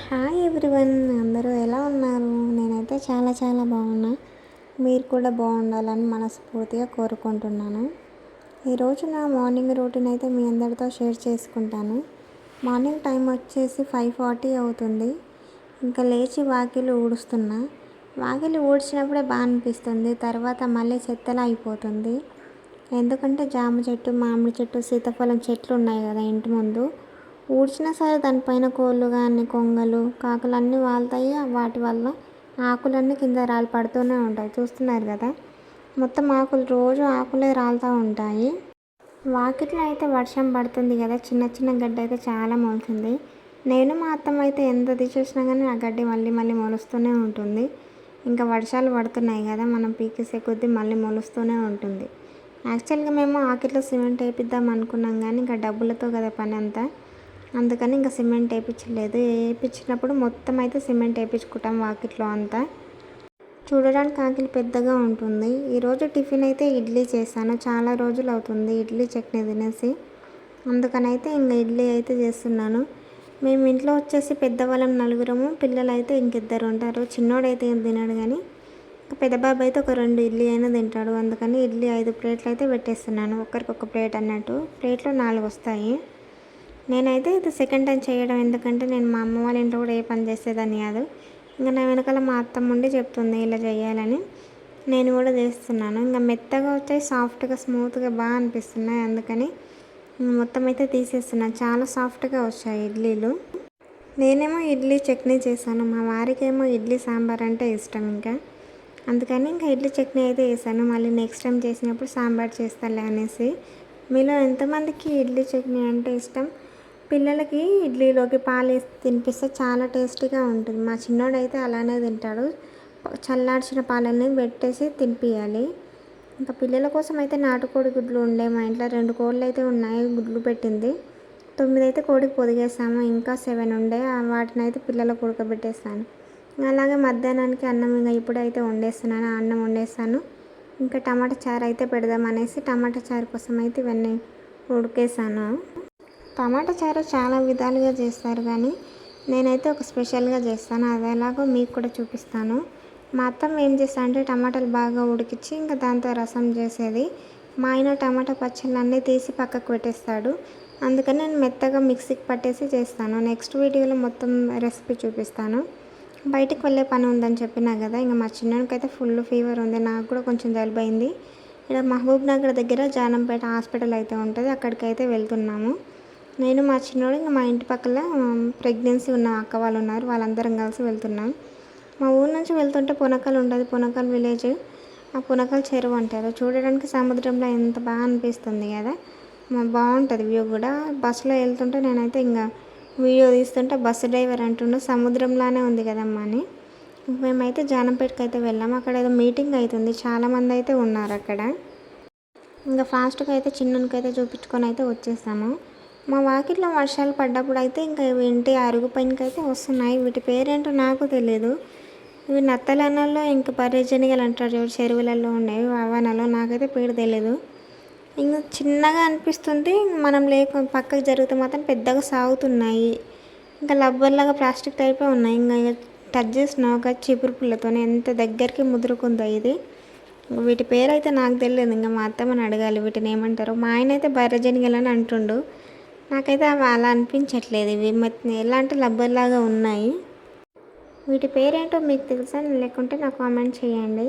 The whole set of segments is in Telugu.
హాయ్ ఎవ్రీవన్, అందరూ ఎలా ఉన్నారు? నేనైతే చాలా చాలా బాగున్నా. మీరు కూడా బాగుండాలని మనస్ఫూర్తిగా కోరుకుంటున్నాను. ఈరోజు నా మార్నింగ్ రొటీన్ అయితే మీ అందరితో షేర్ చేసుకుంటాను. మార్నింగ్ టైం వచ్చేసి 5:40 అవుతుంది. ఇంకా లేచి వాకిలి ఊడుస్తున్నా. వాకిలి ఊడ్చినప్పుడే బాగా అనిపిస్తుంది, తర్వాత మళ్ళీ చెత్తలా అయిపోతుంది. ఎందుకంటే జామ చెట్టు, మామిడి చెట్టు, సీతాఫలం చెట్లు ఉన్నాయి కదా ఇంటి ముందు. ఊడ్చినా సరే దానిపైన కోళ్ళు కానీ, కొంగలు, కాకులు అన్నీ వాళ్తాయి. వాటి వల్ల ఆకులన్నీ కింద రాలి పడుతూనే ఉంటాయి. చూస్తున్నారు కదా, మొత్తం ఆకులు, రోజు ఆకులే రాలుతూ ఉంటాయి. వాకిట్లో అయితే వర్షం పడుతుంది కదా, చిన్న చిన్న గడ్డి అయితే చాలా మొలిచింది. నేను మా అత్తమ్మ అయితే ఎంత తీసేసినా కానీ ఆ గడ్డి మళ్ళీ మళ్ళీ మొలుస్తూనే ఉంటుంది. ఇంకా వర్షాలు పడుతున్నాయి కదా, మనం పీకేసే కొద్దీ మళ్ళీ మొలుస్తూనే ఉంటుంది. యాక్చువల్గా మేము ఆకిట్లో సిమెంట్ వేయిద్దాం అనుకున్నాం కానీ ఇంకా డబ్బులతో కదా పని అంతా, అందుకని ఇంకా సిమెంట్ వేయించలేదు. వేయించినప్పుడు మొత్తం అయితే సిమెంట్ వేయించుకుంటాం వాకిట్లో అంతా. చూడడానికి ఆకిలి పెద్దగా ఉంటుంది. ఈరోజు టిఫిన్ అయితే ఇడ్లీ చేశాను. చాలా రోజులు అవుతుంది ఇడ్లీ చట్నీ తినేసి, అందుకనైతే ఇంకా ఇడ్లీ అయితే చేస్తున్నాను. మేము ఇంట్లో వచ్చేసి పెద్దవాళ్ళం నలుగురము, పిల్లలు అయితే ఇంకిద్దరు ఉంటారు. చిన్నోడైతే ఏం తినాడు కానీ పెద్ద బాబు అయితే ఒక 2 ఇడ్లీ అయినా తింటాడు. అందుకని ఇడ్లీ 5 ప్లేట్లు అయితే పెట్టేస్తున్నాను. ఒక్కరికి ఒక ప్లేట్ అన్నట్టు. ప్లేట్లో 4 వస్తాయి. నేనైతే ఇది సెకండ్ టైం చేయడం, ఎందుకంటే నేను మా అమ్మ వాళ్ళ ఇంట్లో కూడా ఏ పని చేసేదాన్ని కాదు. ఇంకా నా వెనకాల మా అత్తమ్మ ఉండి చెప్తుంది ఇలా చేయాలని, నేను కూడా చేస్తున్నాను. ఇంకా మెత్తగా వచ్చాయి, సాఫ్ట్గా స్మూత్గా బాగా అనిపిస్తున్నాయి. అందుకని మొత్తం అయితే తీసేస్తున్నాను. చాలా సాఫ్ట్గా వచ్చాయి ఇడ్లీలు. నేనేమో ఇడ్లీ చట్నీ చేశాను, మా వారికేమో ఇడ్లీ సాంబార్ అంటే ఇష్టం. అందుకని ఇంకా ఇడ్లీ చట్నీ అయితే వేసాను. మళ్ళీ నెక్స్ట్ టైం చేసినప్పుడు సాంబార్ చేస్తాలే అనేసి. మీలో ఎంతమందికి ఇడ్లీ చట్నీ అంటే ఇష్టం? పిల్లలకి ఇడ్లీలోకి పాలు వేసి తినిపిస్తే చాలా టేస్టీగా ఉంటుంది. మా చిన్నోడైతే అలానే తింటాడు. చల్లార్చిన పాలన్నీ పెట్టేసి తినిపించాలి. ఇంకా పిల్లల కోసం అయితే నాటుకోడి గుడ్లు ఉండే మా ఇంట్లో 2 కోళ్ళు అయితే ఉన్నాయి. గుడ్లు పెట్టింది 9 అయితే కోడికి పొదిగేసాము. ఇంకా 7 ఉండే, వాటిని అయితే పిల్లలకు ఉడకబెట్టేస్తాను. అలాగే మధ్యాహ్నానికి అన్నం ఇంకా ఇప్పుడైతే వండేస్తున్నాను. అన్నం వండేస్తాను. ఇంకా టమాటా చారు అయితే పెడదాం అనేసి టమాటా చారు కోసం అయితే ఇవన్నీ ఉడికేసాను. టమాటా చారు చాలా విధాలుగా చేస్తారు, కానీ నేనైతే ఒక స్పెషల్గా చేస్తాను. అది ఎలాగో మీకు కూడా చూపిస్తాను. మా అత్తమ్మ ఏం చేస్తా అంటే టమాటాలు బాగా ఉడికించి ఇంకా దాంతో రసం చేసేది. మా ఆయన టమాటా పచ్చళ్ళు అన్నీ తీసి పక్కకు పెట్టేస్తాడు. అందుకని నేను మెత్తగా మిక్సీకి పట్టేసి చేస్తాను. నెక్స్ట్ వీడియోలో మొత్తం రెసిపీ చూపిస్తాను. బయటికి వెళ్ళే పని ఉందని చెప్పినా కదా, ఇంకా మా చిన్నకైతే ఫుల్ ఫీవర్ ఉంది. నాకు కూడా కొంచెం జలుబు అయింది. ఇక్కడ మహబూబ్ నగర్ దగ్గర జానంపేట హాస్పిటల్ అయితే ఉంటుంది, అక్కడికైతే వెళ్తున్నాము. నేను మా చిన్నోడు ఇంకా మా ఇంటి పక్కల ప్రెగ్నెన్సీ ఉన్న అక్క వాళ్ళు ఉన్నారు, వాళ్ళందరం కలిసి వెళ్తున్నాం. మా ఊరు నుంచి వెళ్తుంటే పునకల్ ఉంటుంది, పునకల్ విలేజ్. ఆ పునకల్ చెరువు అంటారు. చూడడానికి సముద్రంలో ఎంత బాగా అనిపిస్తుంది కదా, బాగుంటుంది వ్యూ కూడా. బస్సులో వెళ్తుంటే నేనైతే ఇంకా వీడియో తీస్తుంటే బస్సు డ్రైవర్ అంటుండే సముద్రంలానే ఉంది కదమ్మా అని. మేమైతే జానంపేటకి అయితే వెళ్ళాము. అక్కడ ఏదో మీటింగ్ అవుతుంది, చాలామంది అయితే ఉన్నారు అక్కడ. ఇంకా ఫాస్ట్గా అయితే చిన్నకైతే చూపించుకొని అయితే వచ్చేసాము. మా వాకిట్లో వర్షాలు పడ్డప్పుడు అయితే ఇంకా ఇంటి అరుగు పైనకి అయితే వస్తున్నాయి. వీటి పేరేంటో నాకు తెలియదు. ఇవి నత్తలనలో ఇంకా పర్యజనిగలు అంటారు, చెరువులలో ఉండేవి అవనలో, నాకైతే పేరు తెలియదు. ఇంకా చిన్నగా అనిపిస్తుంది, మనం పక్కకు జరిగితే మాత్రం పెద్దగా సాగుతున్నాయి. ఇంకా లబ్బర్లాగా ప్లాస్టిక్ టైపే ఉన్నాయి. ఇంకా టచ్ చేసిన ఒక చీపురు పుల్లతోనే ఎంత దగ్గరికి ముదురుకుందో ఇది. వీటి పేరు అయితే నాకు తెలియదు. ఇంకా మా అత్తమ్మని అడగాలి వీటిని ఏమంటారు. మా ఆయన అయితే బర్రెజనిగలు అని అంటుండు. నాకైతే అవి అలా అనిపించట్లేదు. ఇవి ఎలా అంటే లబ్బర్లాగా ఉన్నాయి. వీటి పేరేంటో మీకు తెలుసా, లేకుంటే నాకు కామెంట్ చేయండి.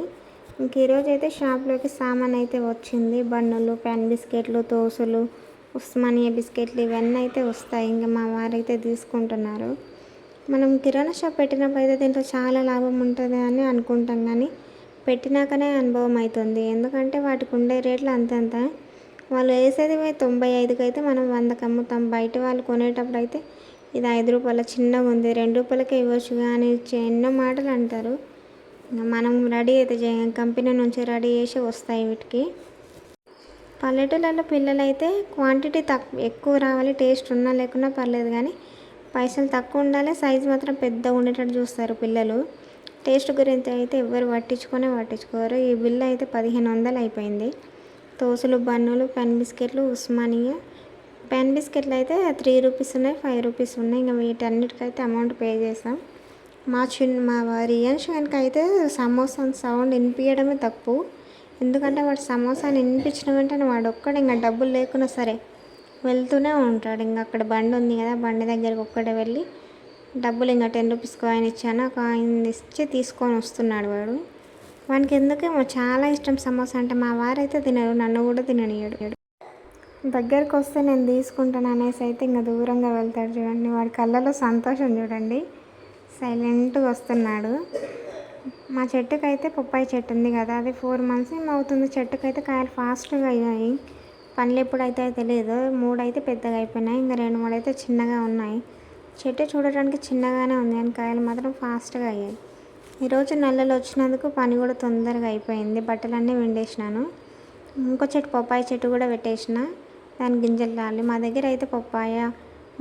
ఇంక ఈరోజు అయితే షాప్లోకి సామాన్ అయితే వచ్చింది. బన్నులు, ప్యాన్ బిస్కెట్లు, తోసులు, ఉస్మానియా బిస్కెట్లు ఇవన్నీ అయితే వస్తాయి. ఇంకా మా వారైతే తీసుకుంటున్నారు. మనం కిరాణా షాప్ పెట్టినప్పుడు అయితే దీంట్లో చాలా లాభం ఉంటుంది అని అనుకుంటాం, కానీ పెట్టినాకనే అనుభవం అవుతుంది. ఎందుకంటే వాటికి ఉండే రేట్లు అంతంత. వాళ్ళు వేసేది 95కి అయితే మనం 100కి అమ్ముతాం. బయట వాళ్ళు కొనేటప్పుడు అయితే ఇది 5 రూపాయల చిన్నగా ఉంది, 2 రూపాయలకే ఇవ్వచ్చు కానీ ఎన్నో మాటలు అంటారు. మనం రెడీ అయితే కంపెనీ నుంచి రెడీ చేసి వస్తాయి వీటికి. పల్లెటూళ్ళలో పిల్లలు అయితే క్వాంటిటీ ఎక్కువ రావాలి, టేస్ట్ ఉన్నా లేకున్నా పర్లేదు, కానీ పైసలు తక్కువ ఉండాలి, సైజు మాత్రం పెద్దగా ఉండేటట్టు చూస్తారు పిల్లలు. టేస్ట్ గురించి అయితే ఎవరు పట్టించుకోరు. ఈ బిల్లు అయితే 1500 అయిపోయింది. తోసులు, బన్నులు, పెన్ బిస్కెట్లు, ఉస్మానియా పెన్ బిస్కెట్లు అయితే 3 రూపీస్ ఉన్నాయి, 5 రూపీస్ ఉన్నాయి. ఇంకా వీటన్నిటికైతే అమౌంట్ పే చేసాం. మా రియాన్స్ అయితే సమోసా సౌండ్ వినిపించడమే తప్పు. ఎందుకంటే వాడు సమోసాని వినిపించిన వెంటనే వాడు ఒక్కడే ఇంకా డబ్బులు లేకున్నా సరే వెళ్తూనే ఉంటాడు. ఇంకా అక్కడ బండి ఉంది కదా, బండి దగ్గరికి ఒక్కడే వెళ్ళి డబ్బులు ఇంకా 10 రూపీస్ కాయిన్ ఇచ్చాను, ఆ కాయిన్ ఇచ్చి తీసుకొని వస్తున్నాడు వాడు. వానికి ఎందుకేమో చాలా ఇష్టం సమోసా అంటే. మా వారైతే తినరు, నన్ను కూడా తిననీయడు. దగ్గరికి వస్తే నేను తీసుకుంటాను అనేసి అయితే ఇంకా దూరంగా వెళ్తాడు. చూడండి వాడి కళ్ళలో సంతోషం చూడండి, సైలెంట్గా వస్తున్నాడు. మా చెట్టుకైతే పప్పాయి చెట్టు ఉంది కదా, అది 4 months ఏమో అవుతుంది. చెట్టుకైతే కాయలు ఫాస్ట్గా అయ్యాయి. పండ్లు ఎప్పుడైతే తెలియదు. 3 అయితే పెద్దగా అయిపోయినాయి, ఇంకా 2, 3 అయితే చిన్నగా ఉన్నాయి. చెట్టు చూడటానికి చిన్నగానే ఉంది కానీ కాయలు మాత్రం ఫాస్ట్గా అయ్యాయి. ఈరోజు నల్లలు వచ్చినందుకు పని కూడా తొందరగా అయిపోయింది. బట్టలన్నీ విండేసినాను. ఇంకో చెట్టు పప్పాయ చెట్టు కూడా పెట్టేసిన, దాని గింజలు రాలి. మా దగ్గర అయితే పప్పాయ,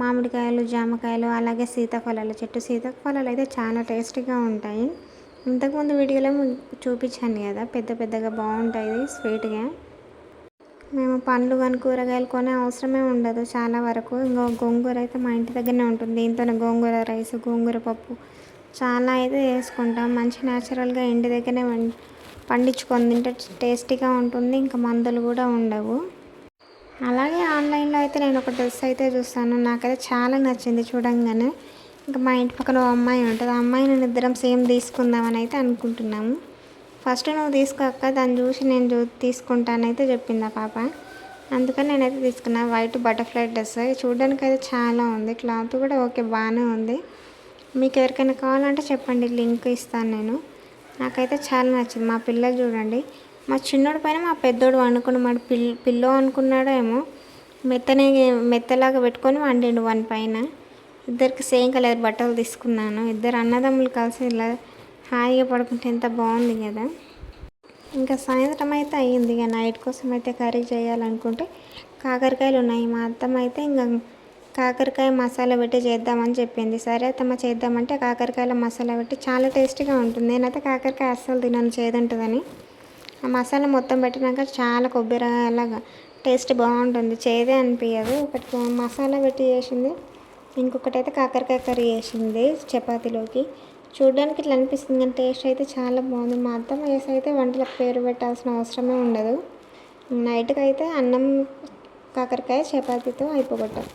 మామిడికాయలు, జామకాయలు, అలాగే సీతాఫలాల చెట్టు. సీతాఫలాలు అయితే చాలా టేస్టీగా ఉంటాయి. ఇంతకుముందు వీడియోలో చూపించాను కదా, పెద్ద పెద్దగా బాగుంటాయి స్వీట్గా. మేము పండ్లు కానీ కూరగాయలు కొనే అవసరమే ఉండదు చాలా వరకు. ఇంకా గోంగూర అయితే మా ఇంటి దగ్గరనే ఉంటుంది. దీంతోనే గోంగూర రైస్, గోంగూర పప్పు చాలా అయితే వేసుకుంటాం. మంచి న్యాచురల్గా ఇంటి దగ్గరనే పండించుకొని తింటే టేస్టీగా ఉంటుంది. ఇంకా మందులు కూడా ఉండవు. అలాగే ఆన్లైన్లో అయితే నేను ఒక డ్రెస్ అయితే చూస్తాను, నాకైతే చాలా నచ్చింది చూడంగానే. ఇంకా మా ఇంటి పక్కన ఓ అమ్మాయి ఉంటుంది, ఆ అమ్మాయి నేను ఇద్దరం సేమ్ తీసుకుందామని అయితే అనుకుంటున్నాము. ఫస్ట్ నువ్వు తీసుకోక, దాన్ని చూసి నేను తీసుకుంటానైతే చెప్పింది ఆ పాప. అందుకని నేనైతే తీసుకున్నాను. వైట్ బటర్ఫ్లై డ్రెస్ చూడడానికి అయితే చాలా ఉంది. క్లాత్ కూడా ఓకే బాగానే ఉంది. మీకు ఎవరికైనా కావాలంటే చెప్పండి, లింక్ ఇస్తాను నేను. నాకైతే చాలా నచ్చింది. మా పిల్లలు చూడండి, మా చిన్నోడి పైన మా పెద్దోడు వండుకున్నాడు. పిల్లో అనుకున్నాడో ఏమో, మెత్తలాగా పెట్టుకొని వండిండు వన్ పైన. ఇద్దరికి సేమ్ కలర్ బట్టలు తీసుకున్నాను. ఇద్దరు అన్నదమ్ములు కలిసి ఇలా హాయిగా పడుకుంటే ఎంత బాగుంది కదా. ఇంకా సాయంత్రం అయితే అయ్యింది. ఇక నైట్ కోసం అయితే కర్రీ చేయాలనుకుంటే కాకరకాయలు ఉన్నాయి. మా అత్తమ్మ అయితే ఇంకా కాకరకాయ మసాలా పెట్టి చేద్దామని చెప్పింది. సరే అత్తమ్మ చేద్దామంటే కాకరకాయల మసాలా పెట్టి చాలా టేస్టీగా ఉంటుంది. నేనైతే కాకరకాయ అస్సలు తినను, చేదుంటుందని. ఆ మసాలా మొత్తం పెట్టినాక చాలా కొబ్బరి అలాగా టేస్ట్ బాగుంటుంది, చేదే అనిపించదు. ఒకటి మసాలా పెట్టి చేసింది, ఇంకొకటి అయితే కాకరకాయ కర్రీ చేసింది చపాతీలోకి. చూడడానికి ఇట్లా అనిపిస్తుంది కానీ టేస్ట్ అయితే చాలా బాగుంది. మా అత్తమ్మ చేసి అయితే వంటలకు పేరు పెట్టాల్సిన అవసరమే ఉండదు. నైట్కి అయితే అన్నం కాకరకాయ చపాతీతో అయిపోగొట్టాం.